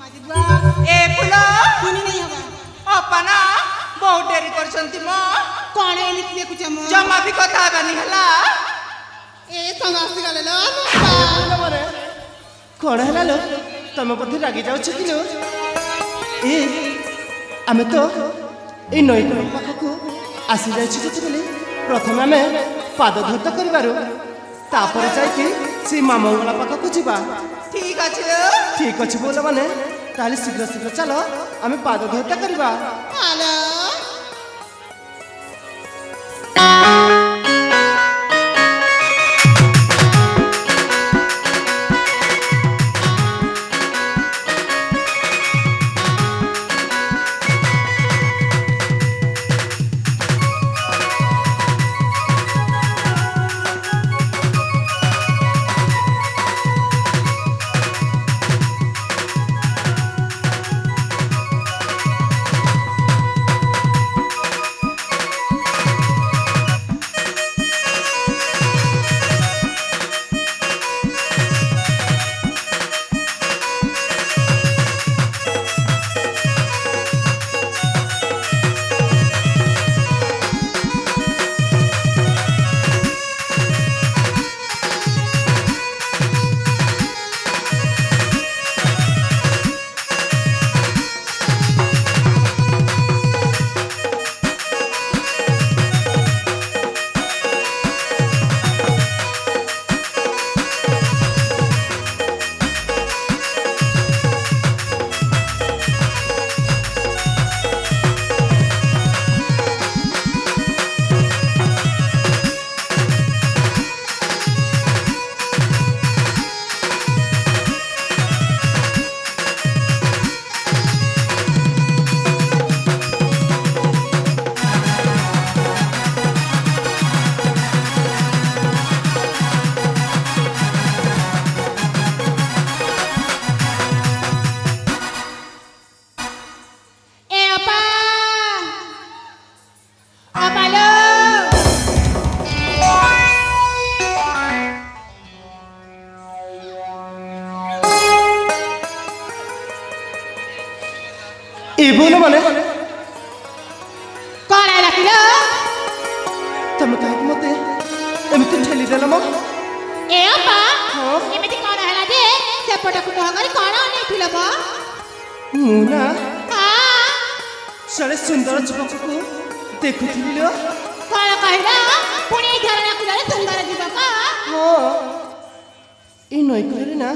A full सुनी नहीं हवा अपना बहुत डेरी करछंती म कौन है एमिति देखुछ म जमा भी कथा बानी हला ए संगासी गले लो माने कोण हला लो तमे बधी रागी जाउछ कि लो ए आमे तो ए नई पाखकू आसी जाइछि जेतेबेले प्रथम आमे पाद धौत करिबारो तापर जाइके से मामंगला पाखकू जिबा ठीक अछि बोल माने ताली शीघ्र शीघ्र चलो आमे पाद धौत करिबा हेलो ए बोल माने कौन है लकिलो तमे काहे मते एमिति ठेली देला म ए अपा एमिति कौन है जे सेपटक मोहगरी कौन नहीं थिलो बा मुना हां सरे सुंदर जुबकको देखुथिली लो कौन कहला पुणी झरना को जरे सुंदर जुबक हां ए नई करे ना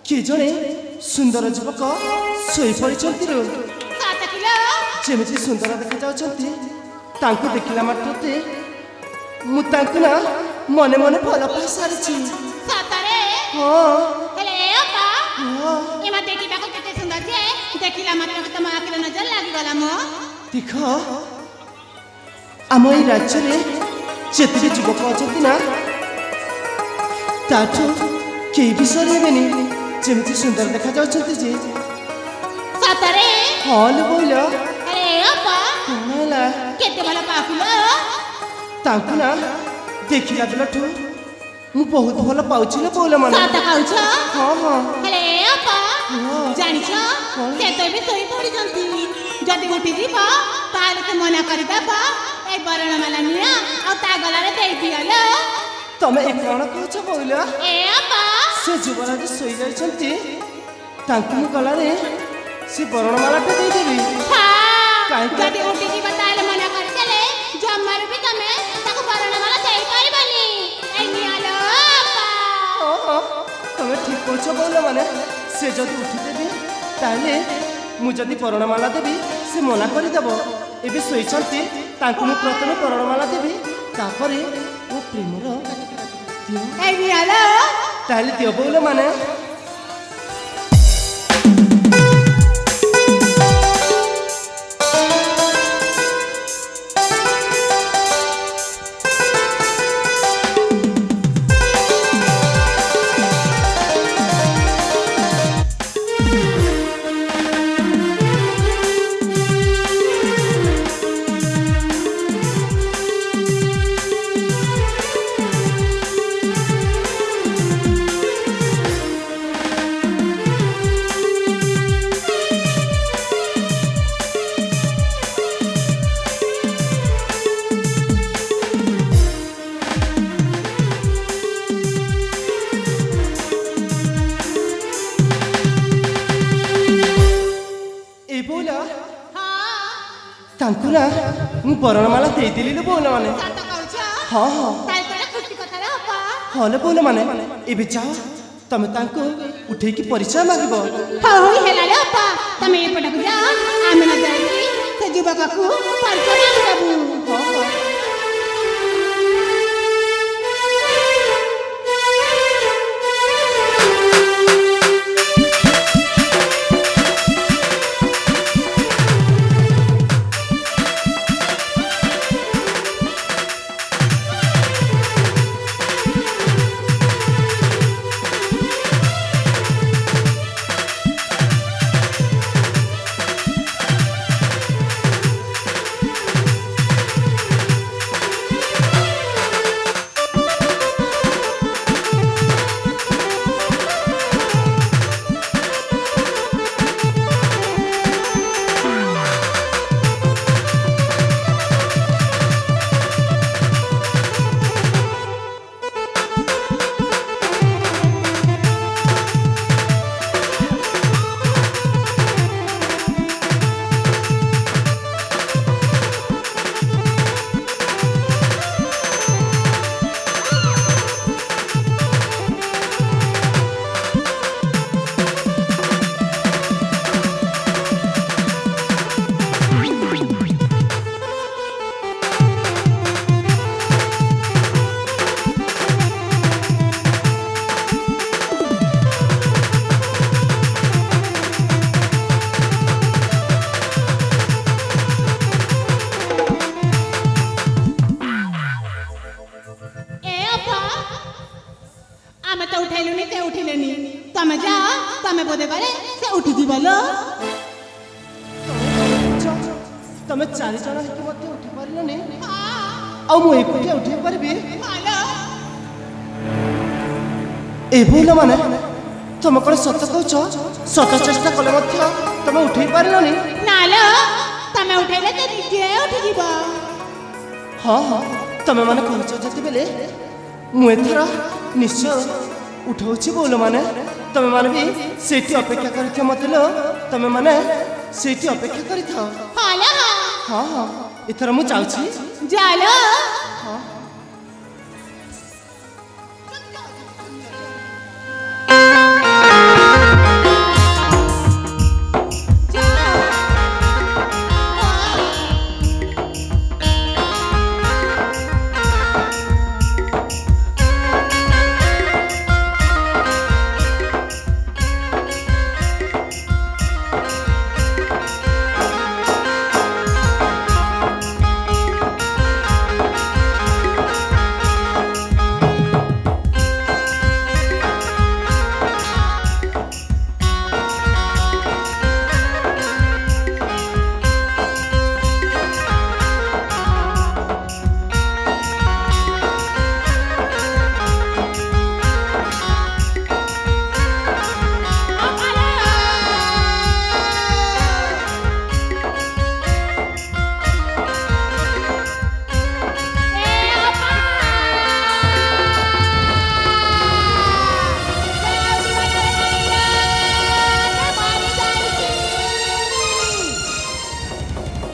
के जणे सुंदर जुबक सोई पड़िचंती रो जेमिति सुंदर देखा जाउछंती तांको देखिला मात्रते मु तांको ना मने मने भल पाई सारिछि सतरे हां हेले अपा एमा देखिबा को केते सुंदर छे देखिला मात्र त आके नजर लागि गला म देखो आम ए राज्य रे जेते जुबक अछंती ना ताठो के विषय हेबेनी जेमिति सुंदर देखा जाउछंती जे सतरे हाल बोलो होला केते भला पाखुलो तांको ना देखिला बेलठू मु बहुत भल पाउछि बोल मन साता खाउछ हां हां हेले अपा जानिछ से तो भी सोई पड़ी जंती जदी उठी जीवा ताले के मना करि देबा ए बरणमाला निया आ ता गला रे देई दियालो तमे एक कोन कहछ बोल ए अपा से जुवराज सोई जाई छंती तांको मु गला रे से बरणमाला पे देई देबी हां जदी उठी जीवा ताले मना करि देले जम्मार भी तमे ताको बरणमाला देई परिबनी ए नियालो अपा तमे ठीक कहछ बोल माने से जदी उठी देबी ताले मु जदी बरणमाला देबी से मना करि देबो एबे सोई छंती तांको मु प्रथमे बरणमाला देबी तापरे ओ प्रेमर दियो ए नियालो ताले दियो बोल माने ତାଙ୍କୁ ନା ମୁଁ ବରଣମାଳା ଦେଇଦେଲି ଲୋ ବୋଉଲ ମାନେ। ସତ କହୁଛ? ହଁ ହଁ ତାହେଲେ ତାହେଲେ ଖୁସି କଥାରେ ଅପା। ହଁ ଲୋ ବୋଉଲ ମାନେ ଏବେ ଚାହ ତମେ ତାଙ୍କୁ ଉଠେଇକି ପରିଚୟ ମାଗିବ। ହଉ ହଉ ହେଲା ରେ ଅପା, ତମେ ଏପଟକୁ ଯାଅ, ଆମେ ନ ଯାଇକି ସେ ଯୁବକକୁ ପରିଚୟ ମାଗିଦେବୁ। ହଁ ହଁ ଆମେ ତ ଉଠେଇଲୁନି, ସେ ଉଠିଲେନି। ତମେ ଯାଅ, ତମେ ବୋଧେ କରେ ସେ ଉଠିଯିବ ଲୋ। ତମେ 4 ଜଣ ହେଇକି ମଧ୍ୟ ଉଠି ପାରିଲନି, ଆଉ ମୁଁ ଏକୁଟିଆ ଉଠେଇ ପାରିବି? ଏ ବୋଉଲ ମାନେ ତମେ କଣ ସତ କହୁଛ? ସତ ଚେଷ୍ଟା କଲେ ମଧ୍ୟ ତମେ ଉଠେଇ ପାରିଲନି? ନା ଲୋ, ତମେ ଉଠେଇଲେ ସେ ନିଜେ ଉଠିଯିବ। ହଁ ହଁ ତମେ ମାନେ କହୁଛ ଯେତେବେଳେ ମୁଁ ଏଥର ନିଶ୍ଚୟ ଉଠଉଛି ବୋଉଲ ମାନେ। ତମେ ମାନେ ବି ସେଇଠି ଅପେକ୍ଷା କରିଥାଅ ମତେ ଲୋ, ତମେ ମାନେ ସେଇଠି ଅପେକ୍ଷା କରିଥାଅ। ହଁ ହଁ ଏଥର ମୁଁ ଯାଉଛି। ଚାଲ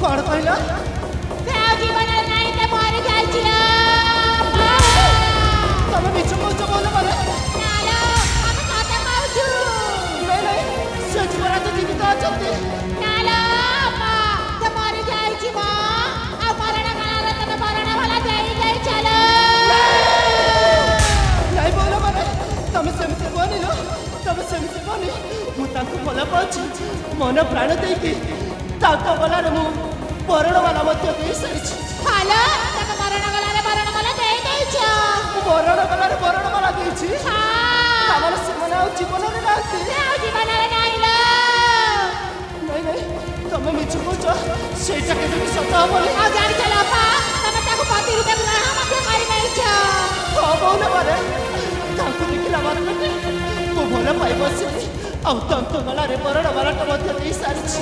କଣ କହିଲ? ତମେ ମିଛ କହୁଛ ବୋଉଲ ମାନେ? ନାଇଁ ନାଇଁ ସେ ଯୁବରାଜ ଜୀବିତ ଅଛନ୍ତି। ନାଇଁ ବୋଉଲ ମାନେ ତମେ ସେମିତି କୁହନି ଲୋ, ତମେ ସେମିତି କୁହନି। ମୁଁ ତାଙ୍କୁ ଭଲ ପାଉଛି, ମନ ପ୍ରାଣ ଦେଇକି ତାଙ୍କ ଗଲାରେ ମୁଁ ବରଣମାଲା ମଧ୍ୟ ଦେଇ ସାରିଛି। ବରଣମାଲା ଦେଇଛି, ଆମର ସେମାନେ ଆଉ ଜୀବନରେ ନାହାନ୍ତି। ନାଇଁ ନାଇଁ ତମେ ମିଛ କହୁଛ, ସେଇଟା କେବେ ବି ସତ ହବନି। ହଁ ବୋଉଲ ମାନେ ତାଙ୍କୁ ଦେଖିଲା ମାତ୍ରକେ ମୁଁ ଭଲ ପାଇ ବସିଲି, ଆଉ ତାଙ୍କ ଗଳାରେ ବରଣମାଲାଟା ମଧ୍ୟ ଦେଇ ସାରିଛି।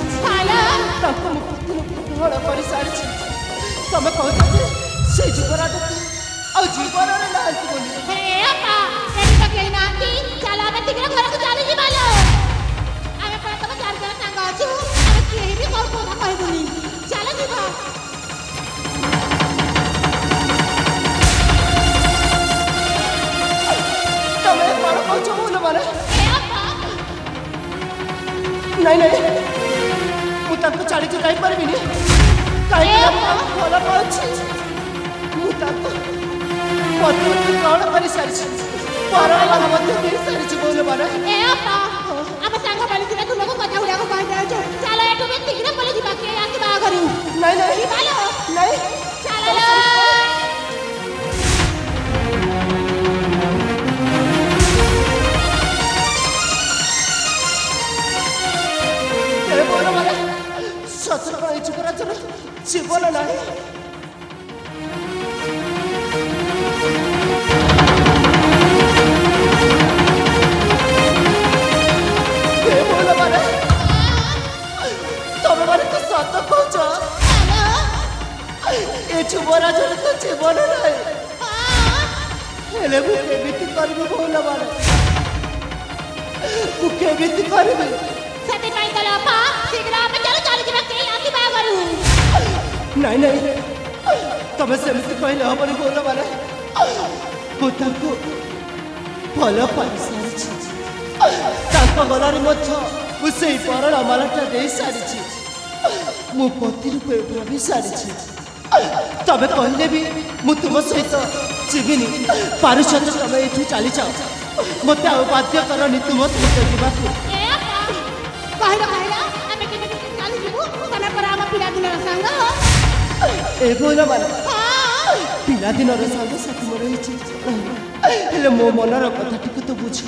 ତାଙ୍କୁ ମୁଁ ପ୍ରତିଦିନ ଗ୍ରହଣ କରିସାରିଛି। ତମେ କହୁଛ ଯେ ସେଇ ଯୁବରାଜ ଆଉ ଜୀବନରେ ନାହାନ୍ତି ବୋଲି। ଚାଲ ଯିବା। ନାଇଁ ନାଇଁ ମୁଁ ତାଙ୍କୁ ଛାଡ଼ିକି ଯାଇପାରିବିନି କାହିଁକି ନା ମୁଁ ତାଙ୍କୁ ଭଲ ପାଉଛି ମୁଁ ତାଙ୍କୁ ପତି ଗ୍ରହଣ କରିସାରିଛି ପରମାଣ ମଧ୍ୟ ଦେଇସାରିଛି ମୌଲବାନ ଏ ଅପା ଆମ ସାଙ୍ଗ ବୋଲିଥିଲେ ତୁମକୁ କଥା ଗୁଡ଼ାକ କହିଦେଉଛୁ ଚାଲ ଏଠୁ ବି ଶୀଘ୍ର ପଳେଇ ଯିବା କେ ଆସି ବାହାଘରୁ ନାଇଁ ନାଇଁ ଚାଲ ନାଇଁ ଚାଲ ଶତ୍ରୁଘ୍ନ ଯୁବରାଜର ଜୀବନ ନାହିଁ ତମେ ମାନେ ତ ସତ କହୁଛ ଏ ଯୁବରାଜର ତ ଜୀବନ ନାହିଁ ହେଲେ ମୁଁ କେମିତି କରିବି ଭଉଲ ମାନେ ମୁଁ କେମିତି କରିବି ସେଥିପାଇଁ ତ ବାପା ଶୀଘ୍ର ଆମେ ଚାଲିଯିବା କେ ଆସି ବାହାଘରୁ ନାଇଁ ନାଇଁ ତମେ ସେମିତି କହିଲେ ହବନି ଭଉଲ ମାନେ ମୁଁ ତାଙ୍କୁ ଭଲ ପାଇସାରିଛି ତାଙ୍କ ଗଲାରେ ମଧ୍ୟ ମୁଁ ସେଇ ବରଣ ମାଲାଟା ଦେଇସାରିଛି ମୁଁ ପତି ରୂପେ ଭାବି ସାରିଛି ତମେ କହିଲେ ବି ମୁଁ ତୁମ ସହିତ ଯିବିନି ପାରୁଛ ତ ତମେ ଏଠୁ ଚାଲିଯାଅ ମୋତେ ଆଉ ବାଧ୍ୟ କରନି ତୁମ ସହିତ ଯିବାକୁ କହିଲ ଆମେ କେମିତି ଚାଲିଯିବୁ ତମେ ପରା ଆମ ପିଲାଦିନର ସାଙ୍ଗ ଏ ଭଉଲ ମାନେ ପିଲାଦିନର ସାଙ୍ଗସାଥି ମୋର ହେଇଛି ହେଲେ ମୋ ମନର କଥାଟିକୁ ତ ବୁଝ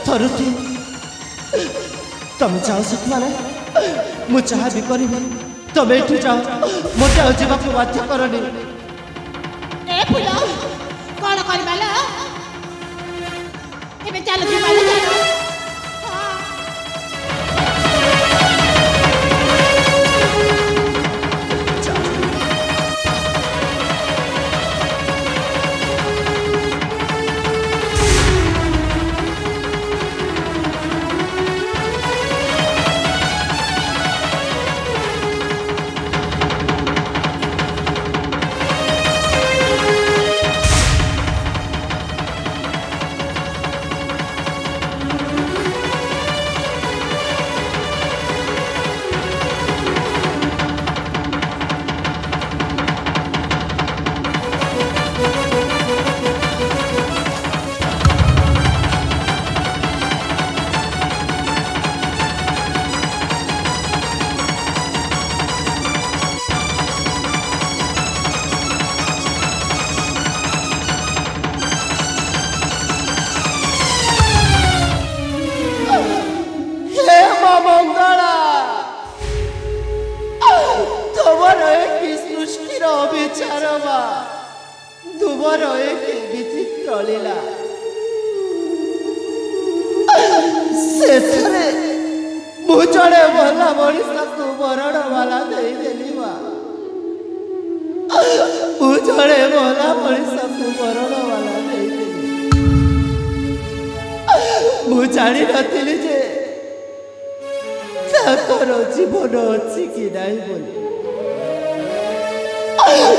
ଥରୁଟି ତମେ ଯାଅ ସେଠୁ ମାନେ ମୁଁ ଯାହା ବି କରିବି ତମେ ଏଠୁ ଯାଅ ମୋତେ ଆଉ ଯିବାକୁ ବାଧ୍ୟ କରନି ଏ ଫୁଲ କ'ଣ କରିବା ଲୋ ଏବେ ଚାଲ ଯିବା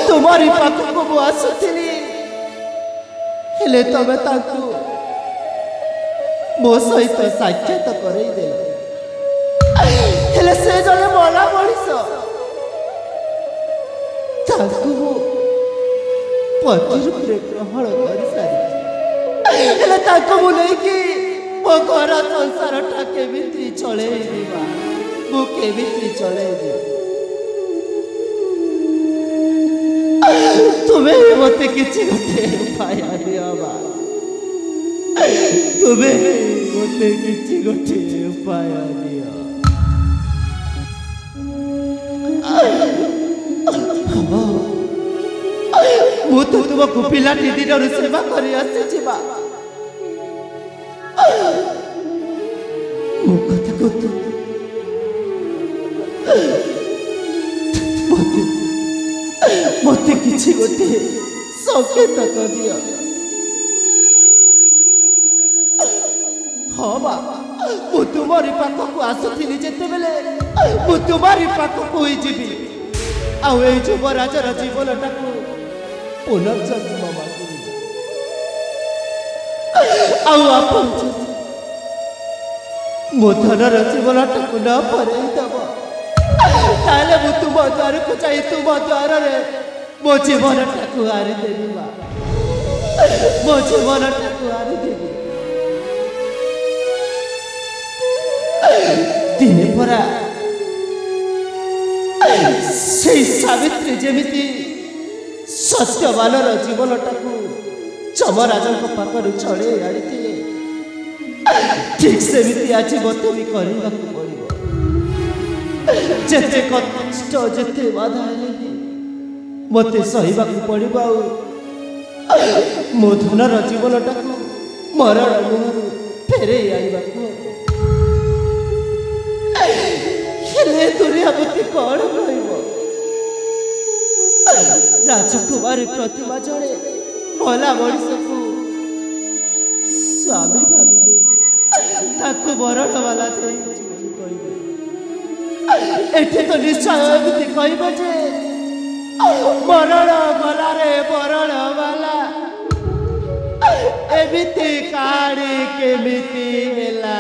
तुम्हारी पाखକୁ ମୁଁ ଆସୁଥିଲି ହେଲେ ତମେ ତାଙ୍କୁ ମୋ ସହିତ ସାକ୍ଷାତ କରେଇଦେଲ ହେଲେ ସେ ଜଣେ ମଲା ମଣିଷ ତାଙ୍କୁ ମୁଁ ପତି ରୂପେ ଗ୍ରହଣ କରିସାରିଛି ହେଲେ ତାଙ୍କୁ ମୁଁ ନେଇକି ମୋ ଘର ସଂସାରଟା କେମିତି ଚଳେଇଦେବା ମୁଁ କେମିତି ଚଳେଇଦେବି तुम्हें मत किसी गोटे उपाय दिया तुम्हें मत किसी गोटे उपाय दिया मु तो तुमको पिलाटी दिन सेवा कर मत किसी गोटे संकेत कर दिया हाँ बाबा मु तुम्हारी पाखक आसुली जिते बेले मु तुम्हारी पाखक ही जीवी आउ युवराजर जीवनटा पुनर्जन्म ମୋ ଧନର ଜୀବନଟାକୁ ନ ଫେରେଇ ଦେବ ତାହେଲେ ମୁଁ ତୁମ ଦ୍ୱାରକୁ ଯାଇ ତୁମ ଦ୍ୱାରରେ ମୋ ଜୀବନଟାକୁ ହାରିଦେବି ମା ମୋ ଜୀବନଟାକୁ ହାରିଦେବି। ଦିନେ ପରା ସେଇ ସାବିତ୍ରୀ ଯେମିତି ସତ୍ୟବାନର ଜୀବନଟାକୁ ଯମରାଜଙ୍କ ପାଖରୁ ଛଡ଼େଇ ଆଣିଥିଲେ ଠିକ୍ ସେମିତି ଆଜି ମୋତେ ବି କରିବାକୁ ପଡ଼ିବ। ଯେତେ କଷ୍ଟ ଯେତେ ବାଧା ହେଲେ ବି ମୋତେ ସହିବାକୁ ପଡ଼ିବ ଆଉ ମୋ ଧନର ଜୀବନଟାକୁ ମରଣ ମୁହଁରୁ ଫେରେଇ ଆଣିବାକୁ ହେବ। ହେଲେ ଦୁନିଆ ମୋତେ କ'ଣ କହିବ? ରାଜକୁମାରୀ ପ୍ରତିମା ଜଣେ ଭଲା ମଣିଷକୁ ସ୍ୱାମୀ ଭାବିଲେ ତାକୁ ବରଣବାଲା ଦେଇଛି ବୋଲି କହିବେ। ଏଠି ତ ନିଶ୍ଚୟ ଏମିତି କହିବ ଯେ ବରଣ ଗଲାରେ ବରଣବାଲା ଏମିତି କାଣି କେମିତି ହେଲା।